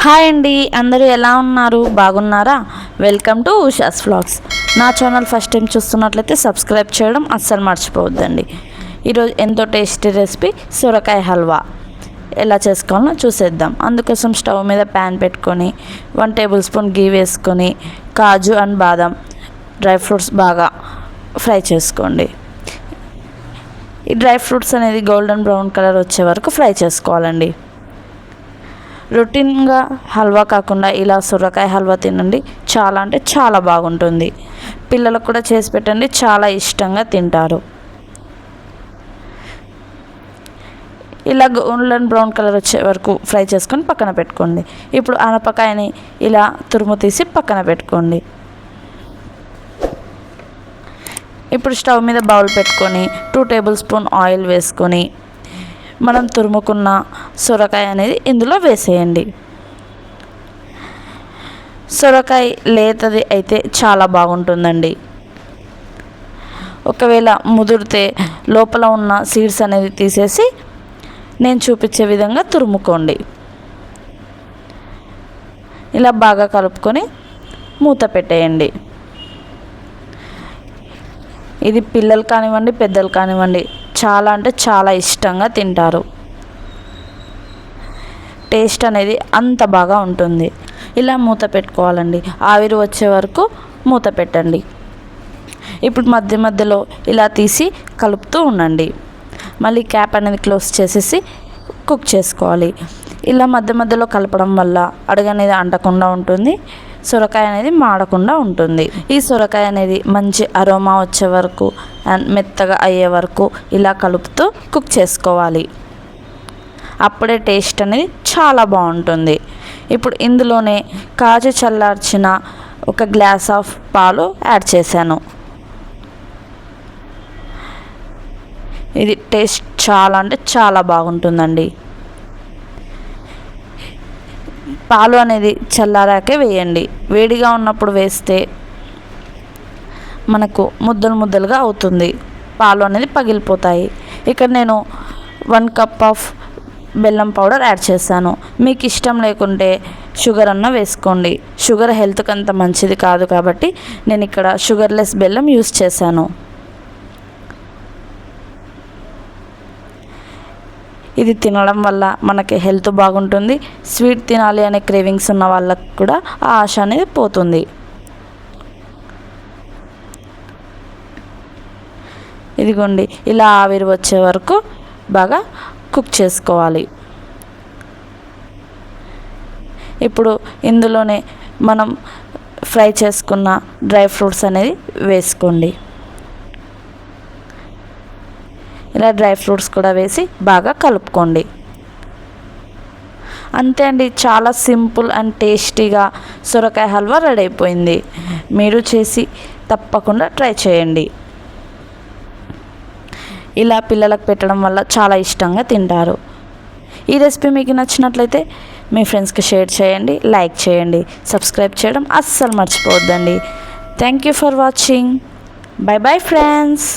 Hi అండి, అందరూ ఎలా ఉన్నారు? బాగున్నారా? Welcome to Usha's vlogs. నా ఛానల్ ఫస్ట్ టైం చూస్తున్నట్లయితే సబ్స్క్రైబ్ చేయడం అస్సలు మర్చిపోవద్దండి. ఈరోజు ఎంతో టేస్టీ రెసిపీ సొరకాయ హల్వా ఎలా చేసుకోవాలో చూసేద్దాం. అందుకోసం స్టవ్ మీద ప్యాన్ పెట్టుకొని 1 టేబుల్ స్పూన్ గీ వేసుకొని కాజు అండ్ బాదం డ్రై ఫ్రూట్స్ బాగా ఫ్రై చేసుకోండి. ఈ డ్రై ఫ్రూట్స్ అనేది గోల్డెన్ బ్రౌన్ కలర్ వచ్చే వరకు ఫ్రై చేసుకోవాలండి. రొటీన్గా హల్వా కాకుండా ఇలా సొరకాయ హల్వా తినండి, చాలా అంటే చాలా బాగుంటుంది. పిల్లలకు కూడా చేసి పెట్టండి, చాలా ఇష్టంగా తింటారు. ఇలా గోల్డెన్ బ్రౌన్ కలర్ వచ్చే వరకు ఫ్రై చేసుకొని పక్కన పెట్టుకోండి. ఇప్పుడు ఆనపకాయని ఇలా తురుము తీసి పక్కన పెట్టుకోండి. ఇప్పుడు స్టవ్ మీద బౌల్ పెట్టుకొని 2 టేబుల్ స్పూన్ ఆయిల్ వేసుకొని మనం తురుముకున్న సొరకాయ అనేది ఇందులో వేసేయండి. సొరకాయ లేతది అయితే చాలా బాగుంటుందండి. ఒకవేళ ముదిరితే లోపల ఉన్న సీడ్స్ అనేది తీసేసి నేను చూపించే విధంగా తురుముకోండి. ఇలా బాగా కలుపుకొని మూత పెట్టేయండి. ఇది పిల్లలు కానివ్వండి, పెద్దలు కానివ్వండి, చాలా అంటే చాలా ఇష్టంగా తింటారు. టేస్ట్ అనేది అంత బాగా ఉంటుంది. ఇలా మూత పెట్టుకోవాలండి. ఆవిరి వచ్చే వరకు మూత పెట్టండి. ఇప్పుడు మధ్య మధ్యలో ఇలా తీసి కలుపుతూ ఉండండి. మళ్ళీ క్యాప్ అనేది క్లోజ్ చేసేసి కుక్ చేసుకోవాలి. ఇలా మధ్య మధ్యలో కలపడం వల్ల అడుగు అనేది అంటకుండా ఉంటుంది, సొరకాయ అనేది మాడకుండా ఉంటుంది. ఈ సొరకాయ అనేది మంచి అరోమా వచ్చే వరకు అండ్ మెత్తగా అయ్యే వరకు ఇలా కలుపుతూ కుక్ చేసుకోవాలి. అప్పుడే టేస్ట్ అనేది చాలా బాగుంటుంది. ఇప్పుడు ఇందులోనే కాచి చల్లార్చిన 1 గ్లాస్ ఆఫ్ పాలు యాడ్ చేశాను. ఇది టేస్ట్ చాలా అంటే చాలా బాగుంటుందండి. పాలు అనేది చల్లారాకే వేయండి. వేడిగా ఉన్నప్పుడు వేస్తే మనకు ముద్దలు ముద్దలుగా అవుతుంది, పాలు అనేది పగిలిపోతాయి. ఇక్కడ నేను 1 కప్ ఆఫ్ బెల్లం పౌడర్ యాడ్ చేశాను. మీకు ఇష్టం లేకుంటే షుగర్ అన్న వేసుకోండి. షుగర్ హెల్త్కి అంత మంచిది కాదు కాబట్టి నేను ఇక్కడ షుగర్లెస్ బెల్లం యూస్ చేశాను. ఇది తినడం వల్ల మనకి హెల్త్ బాగుంటుంది. స్వీట్ తినాలి అనే క్రేవింగ్స్ ఉన్న వాళ్ళకు కూడా ఆ ఆశ అనేది పోతుంది. ఇదిగోండి, ఇలా ఆవిరి వచ్చే వరకు బాగా కుక్ చేసుకోవాలి. ఇప్పుడు ఇందులోనే మనం ఫ్రై చేసుకున్న డ్రై ఫ్రూట్స్ అనేది వేసుకోండి. ఇలా డ్రై ఫ్రూట్స్ కూడా వేసి బాగా కలుపుకోండి. అంతే అండి, చాలా సింపుల్ అండ్ టేస్టీగా సొరకాయ హల్వా రెడీ అయిపోయింది. మీరు చేసి తప్పకుండా ట్రై చేయండి. ఇలా పిల్లలకు పెట్టడం వల్ల చాలా ఇష్టంగా తింటారు. ఈ రెసిపీ మీకు నచ్చినట్లయితే మీ ఫ్రెండ్స్కి షేర్ చేయండి, లైక్ చేయండి, సబ్స్క్రైబ్ చేయడం అస్సలు మర్చిపోవద్దండి. Thank you for watching. Bye bye friends.